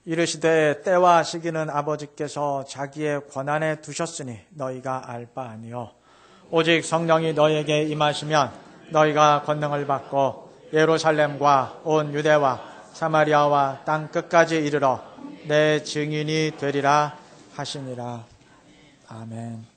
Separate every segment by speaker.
Speaker 1: 이르시되 때와 시기는 아버지께서 자기의 권한에 두셨으니 너희가 알 바 아니요 오직 성령이 너희에게 임하시면 너희가 권능을 받고 예루살렘과 온 유대와 사마리아와 땅 끝까지 이르러 내 증인이 되리라 하시니라. 아멘.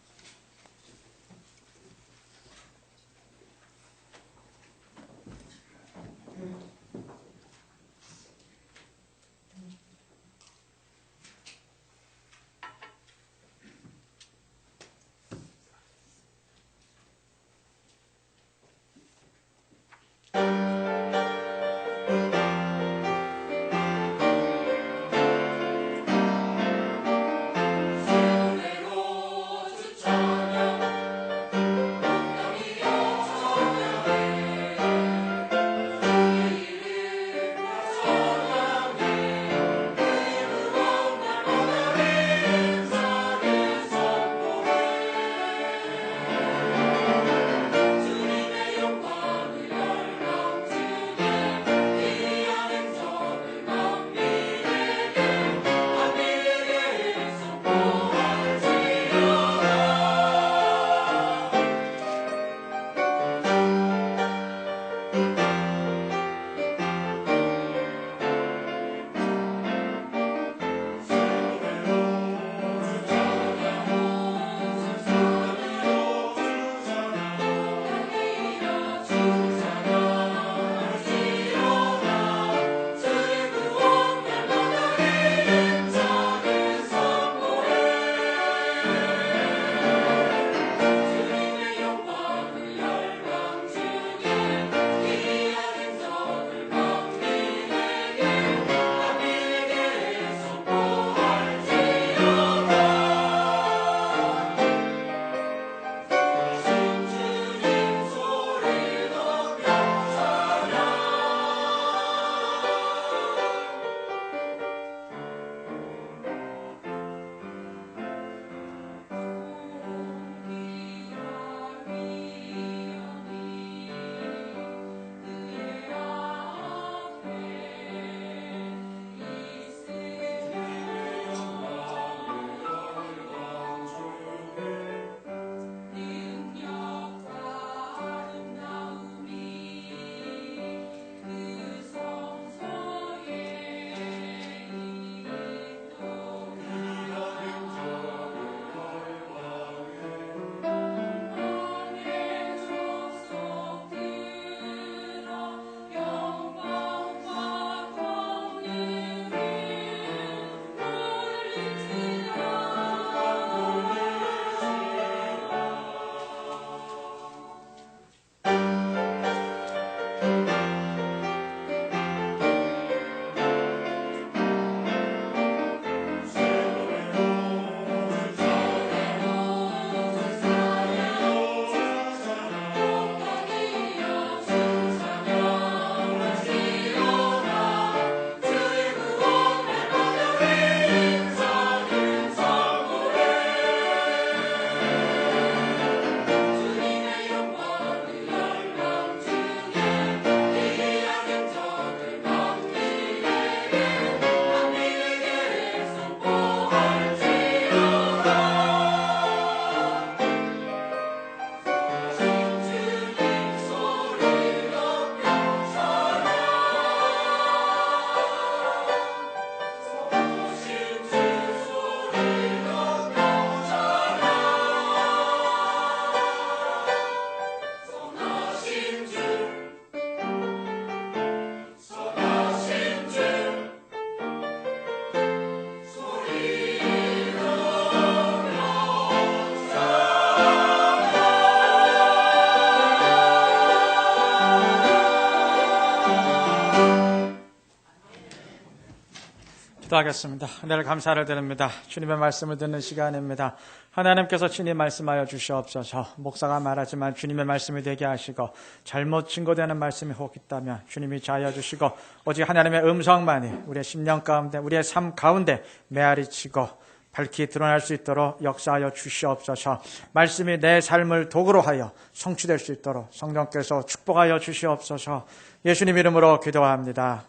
Speaker 1: 기도하겠습니다. 하나님 감사를 드립니다. 주님의 말씀을 듣는 시간입니다. 하나님께서 친히 말씀하여 주시옵소서. 목사가 말하지만 주님의 말씀이 되게 하시고 잘못 증거되는 말씀이 혹 있다면 주님이 자하여 주시고 오직 하나님의 음성만이 우리의 심령 가운데 우리의 삶 가운데 메아리치고 밝히 드러날 수 있도록 역사하여 주시옵소서. 말씀이 내 삶을 도구로 하여 성취될 수 있도록 성령께서 축복하여 주시옵소서. 예수님 이름으로 기도합니다.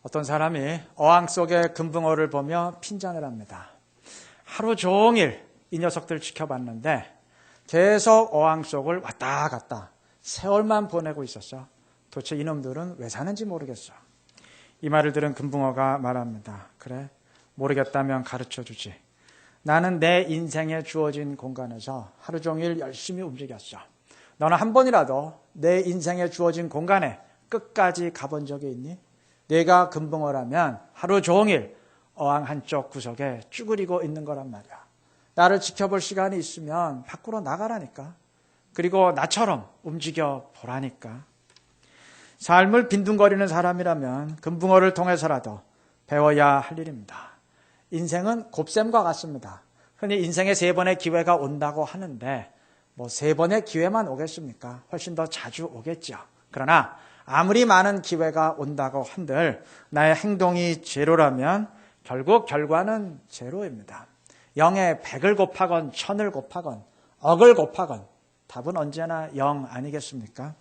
Speaker 1: 어떤 사람이 어항 속의 금붕어를 보며 핀잔을 합니다. 하루 종일 이 녀석들 지켜봤는데 계속 어항 속을 왔다 갔다 세월만 보내고 있었어. 도대체 이놈들은 왜 사는지 모르겠어. 이 말을 들은 금붕어가 말합니다. 그래, 모르겠다면 가르쳐주지. 나는 내 인생에 주어진 공간에서 하루 종일 열심히 움직였어. 너는 한 번이라도 내 인생에 주어진 공간에 끝까지 가본 적이 있니? 내가 금붕어라면 하루 종일 어항 한쪽 구석에 쭈그리고 있는 거란 말이야. 나를 지켜볼 시간이 있으면 밖으로 나가라니까. 그리고 나처럼 움직여 보라니까. 삶을 빈둥거리는 사람이라면 금붕어를 통해서라도 배워야 할 일입니다. 인생은 곱셈과 같습니다. 흔히 인생에 3번의 기회가 온다고 하는데 뭐 3번의 기회만 오겠습니까? 훨씬 더 자주 오겠죠. 그러나 아무리 많은 기회가 온다고 한들 나의 행동이 제로라면 결국 결과는 제로입니다. 0에 100을 곱하건 1000을 곱하건 억을 곱하건 답은 언제나 0 아니겠습니까?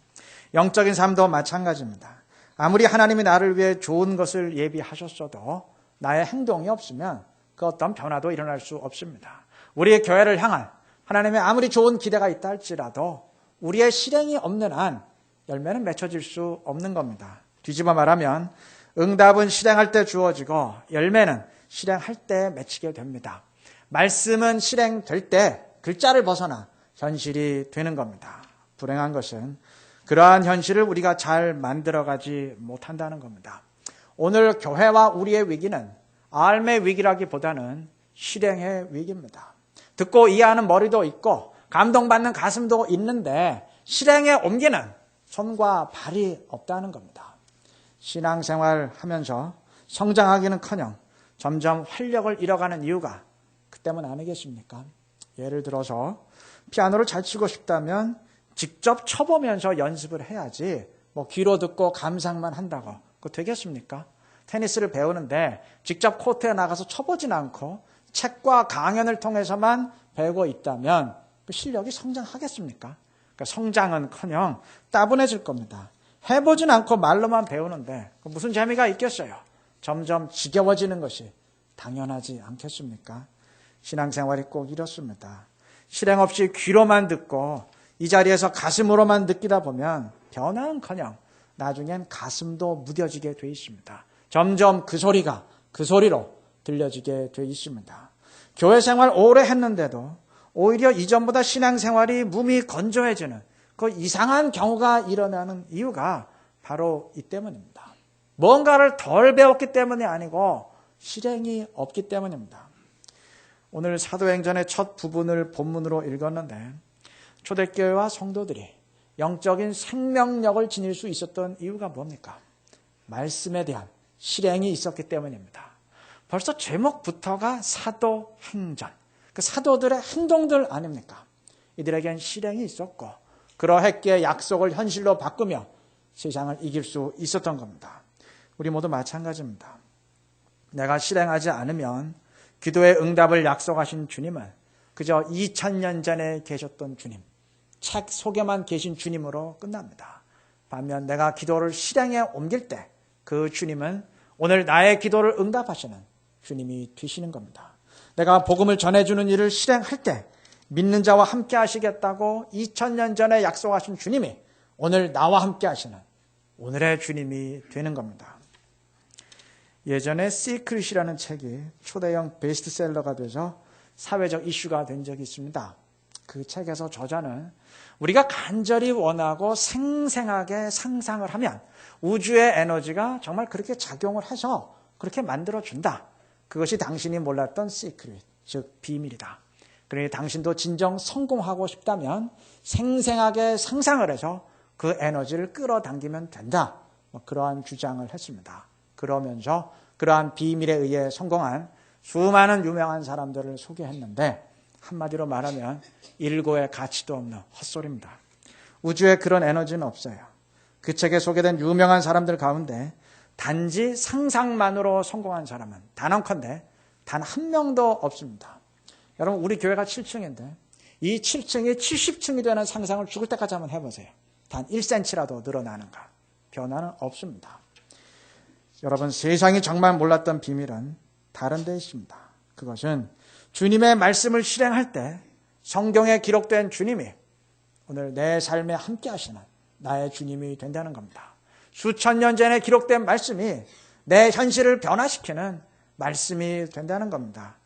Speaker 1: 영적인 삶도 마찬가지입니다. 아무리 하나님이 나를 위해 좋은 것을 예비하셨어도 나의 행동이 없으면 그 어떤 변화도 일어날 수 없습니다. 우리의 교회를 향한 하나님의 아무리 좋은 기대가 있다 할지라도 우리의 실행이 없는 한 열매는 맺혀질 수 없는 겁니다. 뒤집어 말하면 응답은 실행할 때 주어지고 열매는 실행할 때 맺히게 됩니다. 말씀은 실행될 때 글자를 벗어나 현실이 되는 겁니다. 불행한 것은 그러한 현실을 우리가 잘 만들어가지 못한다는 겁니다. 오늘 교회와 우리의 위기는 삶의 위기라기보다는 실행의 위기입니다. 듣고 이해하는 머리도 있고 감동받는 가슴도 있는데 실행에 옮기는 손과 발이 없다는 겁니다. 신앙생활 하면서 성장하기는커녕 점점 활력을 잃어가는 이유가 그 때문 아니겠습니까? 예를 들어서 피아노를 잘 치고 싶다면 직접 쳐보면서 연습을 해야지 뭐 귀로 듣고 감상만 한다고 그거 되겠습니까? 테니스를 배우는데 직접 코트에 나가서 쳐보진 않고 책과 강연을 통해서만 배우고 있다면 그 실력이 성장하겠습니까? 그러니까 성장은커녕 따분해질 겁니다. 해보진 않고 말로만 배우는데 무슨 재미가 있겠어요? 점점 지겨워지는 것이 당연하지 않겠습니까? 신앙생활이 꼭 이렇습니다. 실행 없이 귀로만 듣고 이 자리에서 가슴으로만 느끼다 보면 변화는커녕 나중엔 가슴도 무뎌지게 돼 있습니다. 점점 그 소리가 그 소리로 들려지게 돼 있습니다. 교회 생활 오래 했는데도 오히려 이전보다 신앙생활이 몸이 건조해지는 그 이상한 경우가 일어나는 이유가 바로 이 때문입니다. 뭔가를 덜 배웠기 때문이 아니고 실행이 없기 때문입니다. 오늘 사도행전의 첫 부분을 본문으로 읽었는데 초대교회와 성도들이 영적인 생명력을 지닐 수 있었던 이유가 뭡니까? 말씀에 대한 실행이 있었기 때문입니다. 벌써 제목부터가 사도행전, 그 사도들의 행동들 아닙니까? 이들에겐 실행이 있었고 그러했기에 약속을 현실로 바꾸며 세상을 이길 수 있었던 겁니다. 우리 모두 마찬가지입니다. 내가 실행하지 않으면 기도의 응답을 약속하신 주님은 그저 2000년 전에 계셨던 주님, 책 속에만 계신 주님으로 끝납니다. 반면 내가 기도를 실행에 옮길 때 그 주님은 오늘 나의 기도를 응답하시는 주님이 되시는 겁니다. 내가 복음을 전해주는 일을 실행할 때 믿는 자와 함께 하시겠다고 2000년 전에 약속하신 주님이 오늘 나와 함께 하시는 오늘의 주님이 되는 겁니다. 예전에 시크릿이라는 책이 초대형 베스트셀러가 돼서 사회적 이슈가 된 적이 있습니다. 그 책에서 저자는 우리가 간절히 원하고 생생하게 상상을 하면 우주의 에너지가 정말 그렇게 작용을 해서 그렇게 만들어준다. 그것이 당신이 몰랐던 시크릿, 즉 비밀이다. 그러니 당신도 진정 성공하고 싶다면 생생하게 상상을 해서 그 에너지를 끌어당기면 된다. 그러한 주장을 했습니다. 그러면서 그러한 비밀에 의해 성공한 수많은 유명한 사람들을 소개했는데 한마디로 말하면 일고의 가치도 없는 헛소리입니다. 우주에 그런 에너지는 없어요. 그 책에 소개된 유명한 사람들 가운데 단지 상상만으로 성공한 사람은 단언컨대 단 한 명도 없습니다. 여러분 우리 교회가 7층인데 이 7층이 70층이 되는 상상을 죽을 때까지 한번 해보세요. 단 1cm라도 늘어나는가? 변화는 없습니다. 여러분, 세상이 정말 몰랐던 비밀은 다른 데 있습니다. 그것은 주님의 말씀을 실행할 때 성경에 기록된 주님이 오늘 내 삶에 함께 하시는 나의 주님이 된다는 겁니다. 수천 년 전에 기록된 말씀이 내 현실을 변화시키는 말씀이 된다는 겁니다.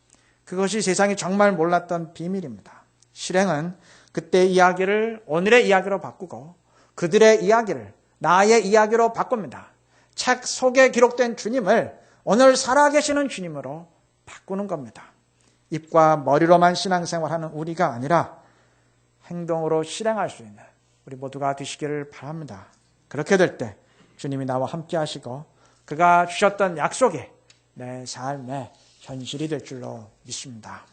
Speaker 1: 그것이 세상이 정말 몰랐던 비밀입니다. 실행은 그때의 이야기를 오늘의 이야기로 바꾸고 그들의 이야기를 나의 이야기로 바꿉니다. 책 속에 기록된 주님을 오늘 살아계시는 주님으로 바꾸는 겁니다. 입과 머리로만 신앙생활하는 우리가 아니라 행동으로 실행할 수 있는 우리 모두가 되시기를 바랍니다. 그렇게 될 때 주님이 나와 함께 하시고 그가 주셨던 약속이 내 삶의 현실이 될 줄로 믿습니다.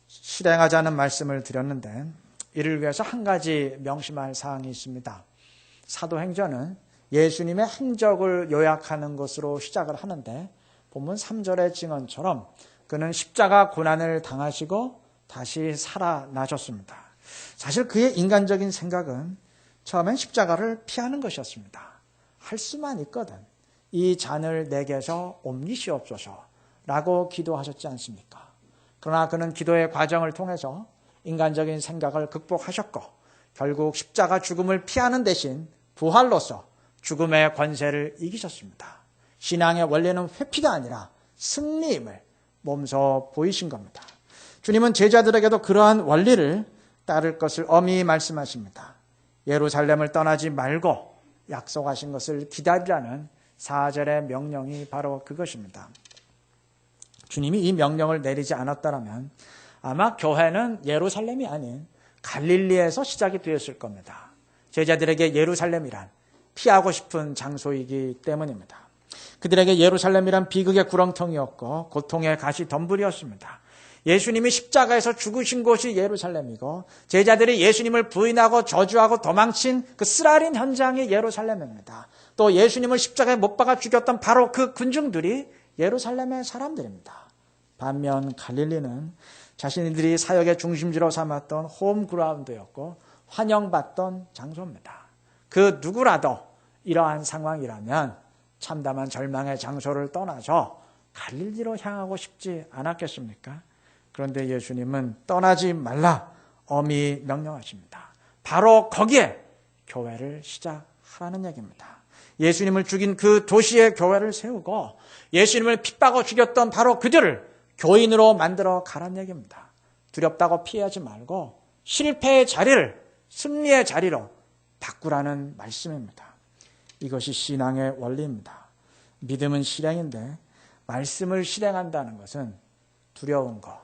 Speaker 1: 실행하자는 말씀을 드렸는데 이를 위해서 한 가지 명심할 사항이 있습니다. 사도행전은 예수님의 행적을 요약하는 것으로 시작을 하는데 본문 3절의 증언처럼 그는 십자가 고난을 당하시고 다시 살아나셨습니다. 사실 그의 인간적인 생각은 처음엔 십자가를 피하는 것이었습니다. 할 수만 있거든 이 잔을 내게서 옮기시옵소서라고 기도하셨지 않습니까? 그러나 그는 기도의 과정을 통해서 인간적인 생각을 극복하셨고 결국 십자가 죽음을 피하는 대신 부활로서 죽음의 권세를 이기셨습니다. 신앙의 원리는 회피가 아니라 승리임을 몸소 보이신 겁니다. 주님은 제자들에게도 그러한 원리를 따를 것을 엄히 말씀하십니다. 예루살렘을 떠나지 말고 약속하신 것을 기다리라는 4절의 명령이 바로 그것입니다. 주님이 이 명령을 내리지 않았다면 아마 교회는 예루살렘이 아닌 갈릴리에서 시작이 되었을 겁니다. 제자들에게 예루살렘이란 피하고 싶은 장소이기 때문입니다. 그들에게 예루살렘이란 비극의 구렁텅이였고 고통의 가시덤불이었습니다. 예수님이 십자가에서 죽으신 곳이 예루살렘이고 제자들이 예수님을 부인하고 저주하고 도망친 그 쓰라린 현장이 예루살렘입니다. 또 예수님을 십자가에 못 박아 죽였던 바로 그 군중들이 예루살렘의 사람들입니다. 반면 갈릴리는 자신들이 사역의 중심지로 삼았던 홈그라운드였고 환영받던 장소입니다. 그 누구라도 이러한 상황이라면 참담한 절망의 장소를 떠나서 갈릴리로 향하고 싶지 않았겠습니까? 그런데 예수님은 떠나지 말라 엄히 명령하십니다. 바로 거기에 교회를 시작하라는 얘기입니다. 예수님을 죽인 그 도시에 교회를 세우고 예수님을 핍박하고 죽였던 바로 그들을 교인으로 만들어 가라는 얘기입니다. 두렵다고 피하지 말고 실패의 자리를 승리의 자리로 바꾸라는 말씀입니다. 이것이 신앙의 원리입니다. 믿음은 실행인데 말씀을 실행한다는 것은 두려운 거,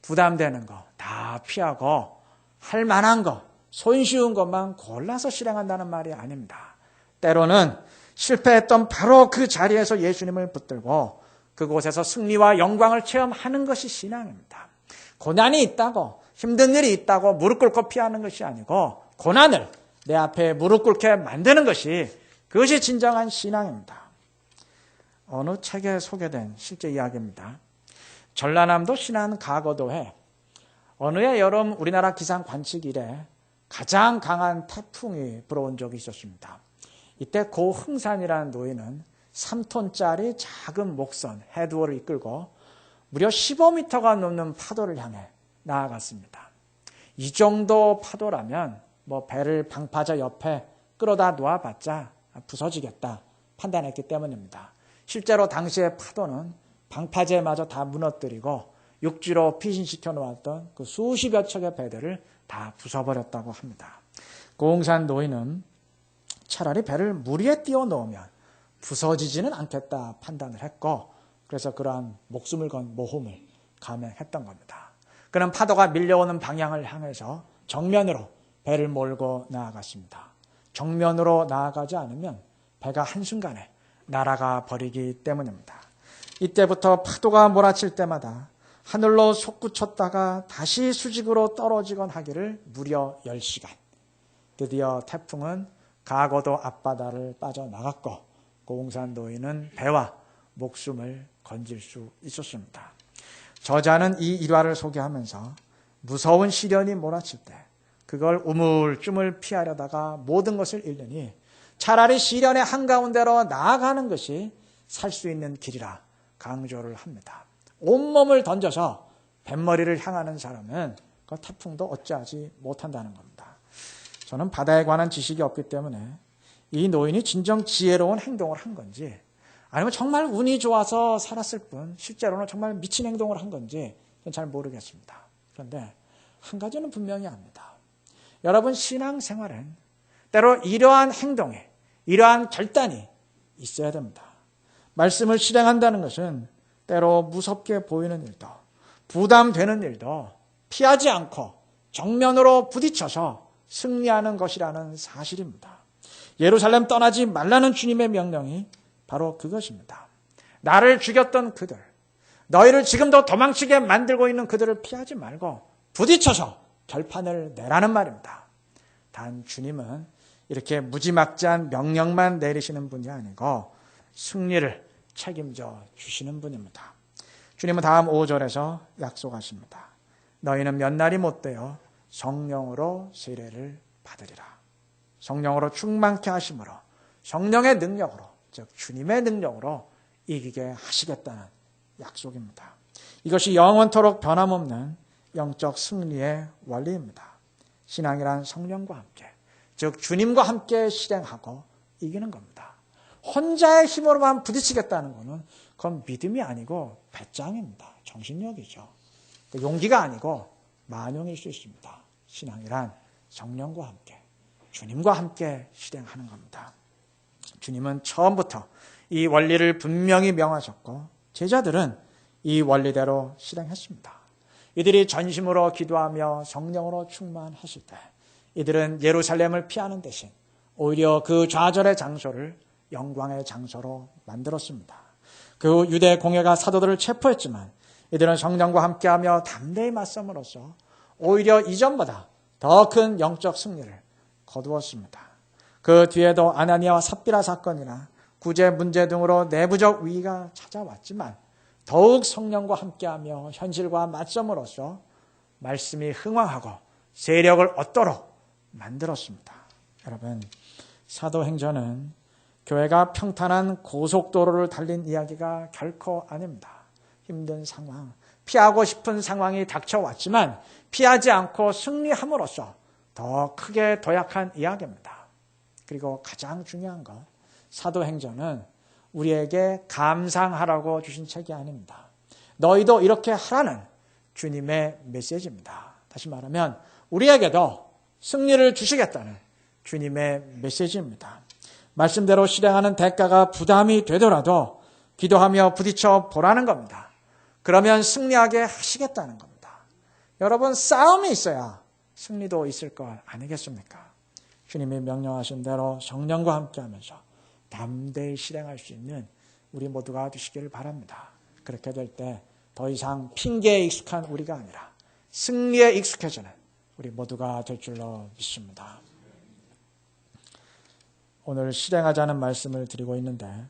Speaker 1: 부담되는 거 다 피하고 할 만한 거, 손쉬운 것만 골라서 실행한다는 말이 아닙니다. 때로는 실패했던 바로 그 자리에서 예수님을 붙들고 그곳에서 승리와 영광을 체험하는 것이 신앙입니다. 고난이 있다고, 힘든 일이 있다고 무릎 꿇고 피하는 것이 아니고 고난을 내 앞에 무릎 꿇게 만드는 것이 그것이 진정한 신앙입니다. 어느 책에 소개된 실제 이야기입니다. 전라남도 신안 가거도에 어느 해 여름 우리나라 기상 관측 이래 가장 강한 태풍이 불어온 적이 있었습니다. 이때 고 흥산이라는 노인은 3톤짜리 작은 목선 헤드워를 이끌고 무려 15m가 넘는 파도를 향해 나아갔습니다. 이 정도 파도라면 배를 방파제 옆에 끌어다 놓아봤자 부서지겠다 판단했기 때문입니다. 실제로 당시의 파도는 방파제마저 다 무너뜨리고 육지로 피신시켜 놓았던 그 수십여 척의 배들을 다 부숴버렸다고 합니다. 고흥산 노인은 차라리 배를 물 위에 띄워 놓으면 부서지지는 않겠다 판단을 했고 그래서 그러한 목숨을 건 모험을 감행했던 겁니다. 그는 파도가 밀려오는 방향을 향해서 정면으로 배를 몰고 나아갔습니다. 정면으로 나아가지 않으면 배가 한순간에 날아가 버리기 때문입니다. 이때부터 파도가 몰아칠 때마다 하늘로 솟구쳤다가 다시 수직으로 떨어지곤 하기를 무려 10시간. 드디어 태풍은 가거도 앞바다를 빠져나갔고 고흥산 노인은 배와 목숨을 건질 수 있었습니다. 저자는 이 일화를 소개하면서 무서운 시련이 몰아칠 때 그걸 우물쭈물 피하려다가 모든 것을 잃느니 차라리 시련의 한가운데로 나아가는 것이 살 수 있는 길이라 강조를 합니다. 온몸을 던져서 뱃머리를 향하는 사람은 그 태풍도 어찌하지 못한다는 겁니다. 저는 바다에 관한 지식이 없기 때문에 이 노인이 진정 지혜로운 행동을 한 건지 아니면 정말 운이 좋아서 살았을 뿐 실제로는 정말 미친 행동을 한 건지 잘 모르겠습니다. 그런데 한 가지는 분명히 압니다. 여러분 신앙생활은 때로 이러한 행동에 이러한 결단이 있어야 됩니다. 말씀을 실행한다는 것은 때로 무섭게 보이는 일도 부담되는 일도 피하지 않고 정면으로 부딪혀서 승리하는 것이라는 사실입니다. 예루살렘 떠나지 말라는 주님의 명령이 바로 그것입니다. 나를 죽였던 그들, 너희를 지금도 도망치게 만들고 있는 그들을 피하지 말고 부딪혀서 결판을 내라는 말입니다. 단 주님은 이렇게 무지막지한 명령만 내리시는 분이 아니고 승리를 책임져 주시는 분입니다. 주님은 다음 5절에서 약속하십니다. 너희는 몇 날이 못되어 성령으로 세례를 받으리라. 성령으로 충만케 하심으로 성령의 능력으로 즉 주님의 능력으로 이기게 하시겠다는 약속입니다. 이것이 영원토록 변함없는 영적 승리의 원리입니다. 신앙이란 성령과 함께 즉 주님과 함께 실행하고 이기는 겁니다. 혼자의 힘으로만 부딪히겠다는 것은 그건 믿음이 아니고 배짱입니다. 정신력이죠. 용기가 아니고 만용일 수 있습니다. 신앙이란 성령과 함께 주님과 함께 실행하는 겁니다. 주님은 처음부터 이 원리를 분명히 명하셨고 제자들은 이 원리대로 실행했습니다. 이들이 전심으로 기도하며 성령으로 충만하실 때 이들은 예루살렘을 피하는 대신 오히려 그 좌절의 장소를 영광의 장소로 만들었습니다. 그 유대 공회가 사도들을 체포했지만 이들은 성령과 함께하며 담대히 맞섬으로써 오히려 이전보다 더 큰 영적 승리를 거두었습니다. 그 뒤에도 아나니아와 삽비라 사건이나 구제 문제 등으로 내부적 위기가 찾아왔지만 더욱 성령과 함께하며 현실과 맞섬으로써 말씀이 흥왕하고 세력을 얻도록 만들었습니다. 여러분, 사도행전은 교회가 평탄한 고속도로를 달린 이야기가 결코 아닙니다. 힘든 상황, 피하고 싶은 상황이 닥쳐왔지만 피하지 않고 승리함으로써 더 크게 도약한 이야기입니다. 그리고 가장 중요한 것, 사도행전은 우리에게 감상하라고 주신 책이 아닙니다. 너희도 이렇게 하라는 주님의 메시지입니다. 다시 말하면 우리에게도 승리를 주시겠다는 주님의 메시지입니다. 말씀대로 실행하는 대가가 부담이 되더라도 기도하며 부딪혀 보라는 겁니다. 그러면 승리하게 하시겠다는 겁니다. 여러분, 싸움이 있어야 승리도 있을 것 아니겠습니까? 주님이 명령하신 대로 성령과 함께하면서 담대히 실행할 수 있는 우리 모두가 되시기를 바랍니다. 그렇게 될 때 더 이상 핑계에 익숙한 우리가 아니라 승리에 익숙해지는 우리 모두가 될 줄로 믿습니다. 오늘 실행하자는 말씀을 드리고 있는데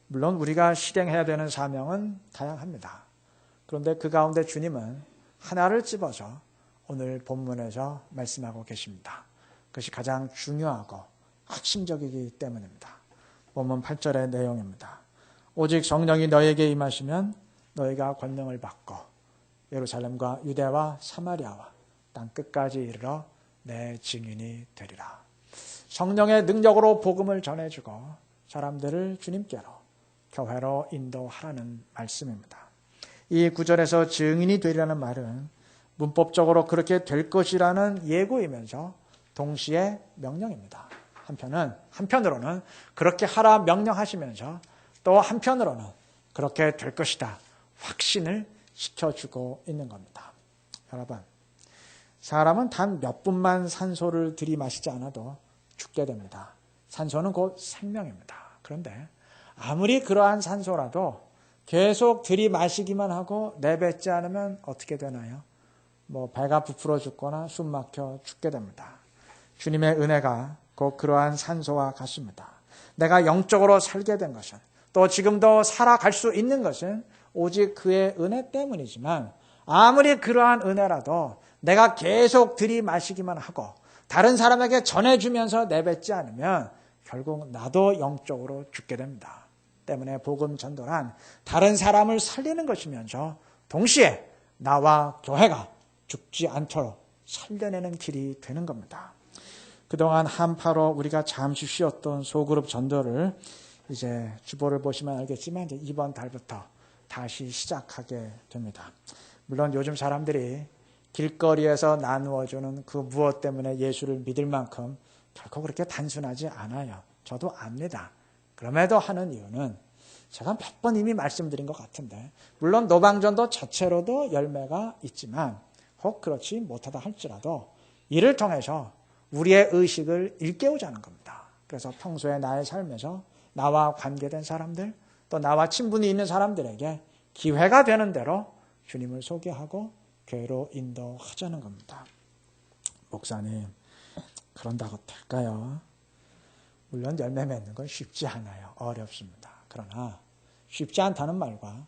Speaker 1: 물론 우리가 실행해야 되는 사명은 다양합니다. 그런데 그 가운데 주님은 하나를 집어서 오늘 본문에서 말씀하고 계십니다. 그것이 가장 중요하고 핵심적이기 때문입니다. 본문 8절의 내용입니다. 오직 성령이 너에게 임하시면 너희가 권능을 받고 예루살렘과 유대와 사마리아와 땅 끝까지 이르러 내 증인이 되리라. 성령의 능력으로 복음을 전해주고 사람들을 주님께로 교회로 인도하라는 말씀입니다. 이 구절에서 증인이 되리라는 말은 문법적으로 그렇게 될 것이라는 예고이면서 동시에 명령입니다. 한편으로는 그렇게 하라 명령하시면서 또 한편으로는 그렇게 될 것이다 확신을 시켜주고 있는 겁니다. 여러분, 사람은 단 몇 분만 산소를 들이마시지 않아도 죽게 됩니다. 산소는 곧 생명입니다. 그런데 아무리 그러한 산소라도 계속 들이마시기만 하고 내뱉지 않으면 어떻게 되나요? 배가 부풀어 죽거나 숨 막혀 죽게 됩니다. 주님의 은혜가 곧 그러한 산소와 같습니다. 내가 영적으로 살게 된 것은 또 지금도 살아갈 수 있는 것은 오직 그의 은혜 때문이지만 아무리 그러한 은혜라도 내가 계속 들이마시기만 하고 다른 사람에게 전해주면서 내뱉지 않으면 결국 나도 영적으로 죽게 됩니다. 때문에 복음 전도란 다른 사람을 살리는 것이면서 동시에 나와 교회가 죽지 않도록 살려내는 길이 되는 겁니다. 그동안 한파로 우리가 잠시 쉬었던 소그룹 전도를 이제 주보를 보시면 알겠지만 이제 이번 달부터 다시 시작하게 됩니다. 물론 요즘 사람들이 길거리에서 나누어주는 그 무엇 때문에 예수를 믿을 만큼 결코 그렇게 단순하지 않아요. 저도 압니다. 그럼에도 하는 이유는 제가 몇 번 이미 말씀드린 것 같은데, 물론 노방전도 자체로도 열매가 있지만 혹 그렇지 못하다 할지라도 이를 통해서 우리의 의식을 일깨우자는 겁니다. 그래서 평소에 나의 삶에서 나와 관계된 사람들, 또 나와 친분이 있는 사람들에게 기회가 되는 대로 주님을 소개하고 교회로 인도하자는 겁니다. 목사님, 그런다고 될까요? 물론 열매 맺는 건 쉽지 않아요. 어렵습니다. 그러나 쉽지 않다는 말과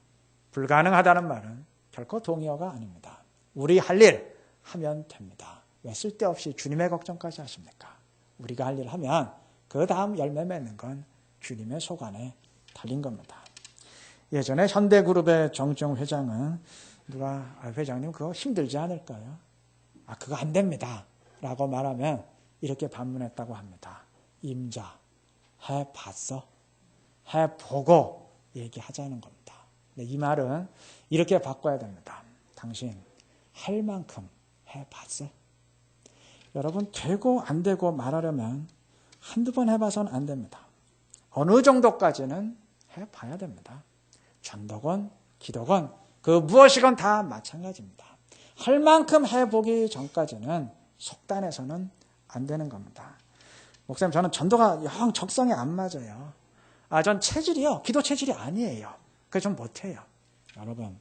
Speaker 1: 불가능하다는 말은 결코 동의어가 아닙니다. 우리 할 일 하면 됩니다. 왜 쓸데없이 주님의 걱정까지 하십니까? 우리가 할 일 하면 그 다음 열매 맺는 건 주님의 소관에 달린 겁니다. 예전에 현대그룹의 정정 회장은 누가 회장님 그거 힘들지 않을까요? 그거 안 됩니다 라고 말하면 이렇게 반문했다고 합니다. 임자, 해봤어? 해보고 얘기하자는 겁니다. 이 말은 이렇게 바꿔야 됩니다. 당신 할 만큼 해봤어? 여러분, 되고 안 되고 말하려면 한두 번 해봐서는 안 됩니다. 어느 정도까지는 해봐야 됩니다. 전도건, 기도건, 그 무엇이건 다 마찬가지입니다. 할 만큼 해보기 전까지는 속단해서는 안 되는 겁니다. 목사님, 저는 전도가 영 적성에 안 맞아요. 전 체질이요. 기도 체질이 아니에요. 그래서 좀 못해요. 여러분,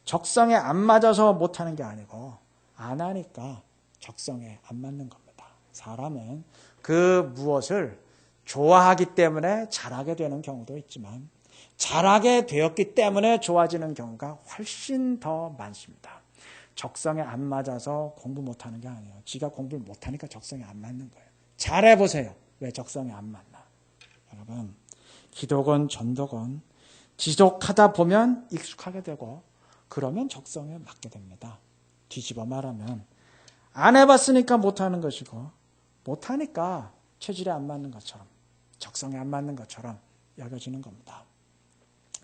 Speaker 1: 적성에 안 맞아서 못하는 게 아니고 안 하니까 적성에 안 맞는 겁니다. 사람은 그 무엇을 좋아하기 때문에 잘하게 되는 경우도 있지만 잘하게 되었기 때문에 좋아지는 경우가 훨씬 더 많습니다. 적성에 안 맞아서 공부 못하는 게 아니에요. 지가 공부를 못하니까 적성에 안 맞는 거예요. 잘해보세요. 왜 적성에 안 맞나? 여러분, 기도건 전도건 지속하다 보면 익숙하게 되고 그러면 적성에 맞게 됩니다. 뒤집어 말하면 안 해봤으니까 못하는 것이고 못하니까 체질에 안 맞는 것처럼 적성에 안 맞는 것처럼 여겨지는 겁니다.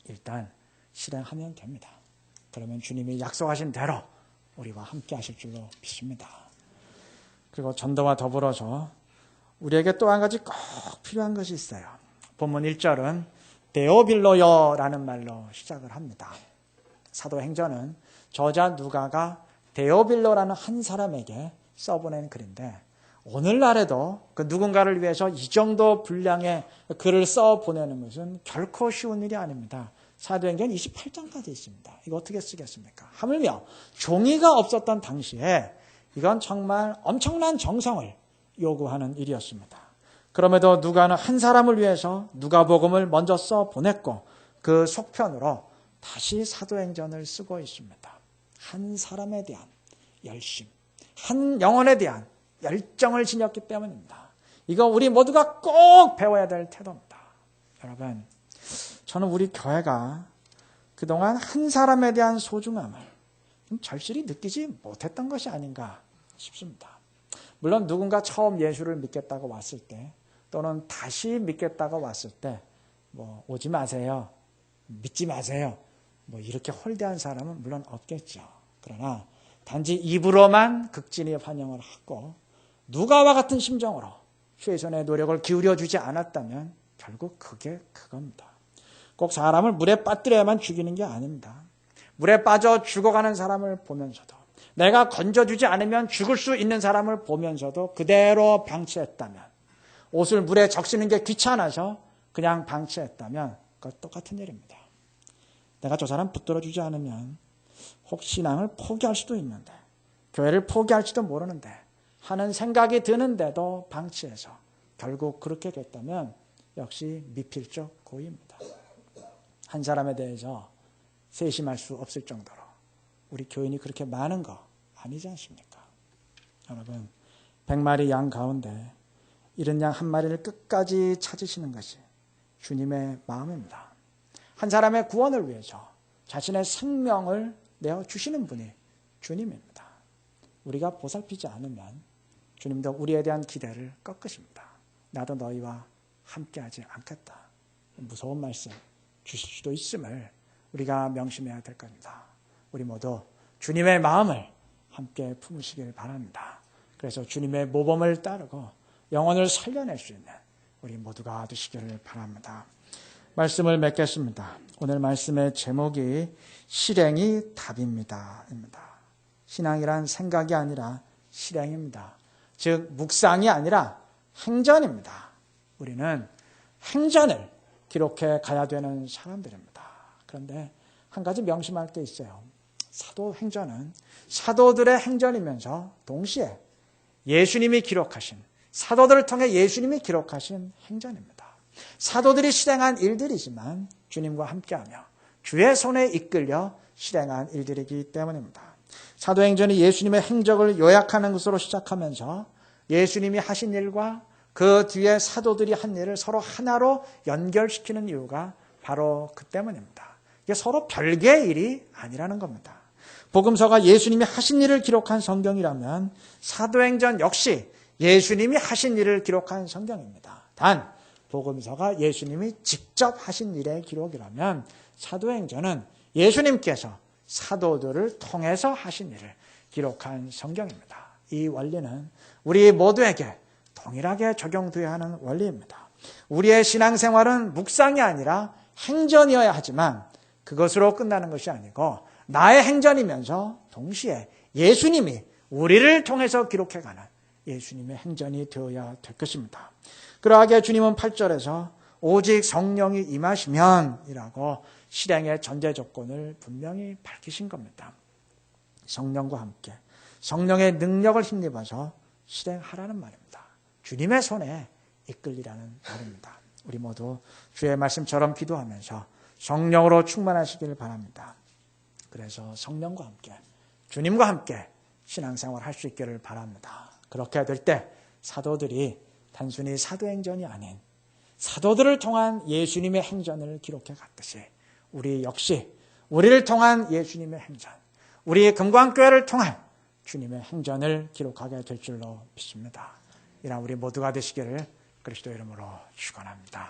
Speaker 1: 일단 실행하면 됩니다. 그러면 주님이 약속하신 대로 우리와 함께 하실 줄로 믿습니다. 그리고 전도와 더불어서 우리에게 또 한 가지 꼭 필요한 것이 있어요. 본문 1절은 데오빌로여라는 말로 시작을 합니다. 사도행전은 저자 누가가 데오빌로라는 한 사람에게 써보낸 글인데 오늘날에도 그 누군가를 위해서 이 정도 분량의 글을 써보내는 것은 결코 쉬운 일이 아닙니다. 사도행전 28장까지 있습니다. 이거 어떻게 쓰겠습니까? 하물며 종이가 없었던 당시에 이건 정말 엄청난 정성을 요구하는 일이었습니다. 그럼에도 누가는 한 사람을 위해서 누가복음을 먼저 써보냈고 그 속편으로 다시 사도행전을 쓰고 있습니다. 한 사람에 대한 열심, 한 영혼에 대한 열정을 지녔기 때문입니다. 이거 우리 모두가 꼭 배워야 될 태도입니다. 여러분, 저는 우리 교회가 그동안 한 사람에 대한 소중함을 좀 절실히 느끼지 못했던 것이 아닌가 싶습니다. 물론 누군가 처음 예수를 믿겠다고 왔을 때 또는 다시 믿겠다고 왔을 때 오지 마세요, 믿지 마세요 이렇게 홀대한 사람은 물론 없겠죠. 그러나 단지 입으로만 극진히 환영을 하고 누가와 같은 심정으로 최선의 노력을 기울여주지 않았다면 결국 그게 그겁니다. 꼭 사람을 물에 빠뜨려야만 죽이는 게 아닙니다. 물에 빠져 죽어가는 사람을 보면서도 내가 건져주지 않으면 죽을 수 있는 사람을 보면서도 그대로 방치했다면, 옷을 물에 적시는 게 귀찮아서 그냥 방치했다면 그것 똑같은 일입니다. 내가 저 사람 붙들어주지 않으면 혹 신앙을 포기할 수도 있는데, 교회를 포기할지도 모르는데 하는 생각이 드는데도 방치해서 결국 그렇게 됐다면 역시 미필적 고의입니다. 한 사람에 대해서 세심할 수 없을 정도로 우리 교인이 그렇게 많은 거 아니지 않습니까? 여러분, 100마리 양 가운데 잃은 양 한 마리를 끝까지 찾으시는 것이 주님의 마음입니다. 한 사람의 구원을 위해서 자신의 생명을 내어주시는 분이 주님입니다. 우리가 보살피지 않으면 주님도 우리에 대한 기대를 꺾으십니다. 나도 너희와 함께하지 않겠다. 무서운 말씀 주실 수도 있음을 우리가 명심해야 될 겁니다. 우리 모두 주님의 마음을 함께 품으시길 바랍니다. 그래서 주님의 모범을 따르고 영혼을 살려낼 수 있는 우리 모두가 되시기를 바랍니다. 말씀을 맺겠습니다. 오늘 말씀의 제목이 실행이 답입니다. 신앙이란 생각이 아니라 실행입니다. 즉 묵상이 아니라 행전입니다. 우리는 행전을 기록해 가야 되는 사람들입니다. 그런데 한 가지 명심할 게 있어요. 사도행전은 사도들의 행전이면서 동시에 예수님이 기록하신, 사도들을 통해 예수님이 기록하신 행전입니다. 사도들이 실행한 일들이지만 주님과 함께하며 주의 손에 이끌려 실행한 일들이기 때문입니다. 사도행전이 예수님의 행적을 요약하는 것으로 시작하면서 예수님이 하신 일과 그 뒤에 사도들이 한 일을 서로 하나로 연결시키는 이유가 바로 그 때문입니다. 이게 서로 별개의 일이 아니라는 겁니다. 복음서가 예수님이 하신 일을 기록한 성경이라면 사도행전 역시 예수님이 하신 일을 기록한 성경입니다. 단 복음서가 예수님이 직접 하신 일의 기록이라면 사도행전은 예수님께서 사도들을 통해서 하신 일을 기록한 성경입니다. 이 원리는 우리 모두에게 동일하게 적용되어야 하는 원리입니다. 우리의 신앙생활은 묵상이 아니라 행전이어야 하지만 그것으로 끝나는 것이 아니고 나의 행전이면서 동시에 예수님이 우리를 통해서 기록해가는 예수님의 행전이 되어야 될 것입니다. 그러하게 주님은 8절에서 오직 성령이 임하시면 이라고 실행의 전제 조건을 분명히 밝히신 겁니다. 성령과 함께 성령의 능력을 힘입어서 실행하라는 말입니다. 주님의 손에 이끌리라는 말입니다. 우리 모두 주의 말씀처럼 기도하면서 성령으로 충만하시기를 바랍니다. 그래서 성령과 함께 주님과 함께 신앙생활 할 수 있기를 바랍니다. 그렇게 될 때 사도들이 단순히 사도행전이 아닌 사도들을 통한 예수님의 행전을 기록해 갔듯이 우리 역시 우리를 통한 예수님의 행전, 우리 금광교회를 통한 주님의 행전을 기록하게 될 줄로 믿습니다. 이런 우리 모두가 되시기를 그리스도 이름으로 축원합니다.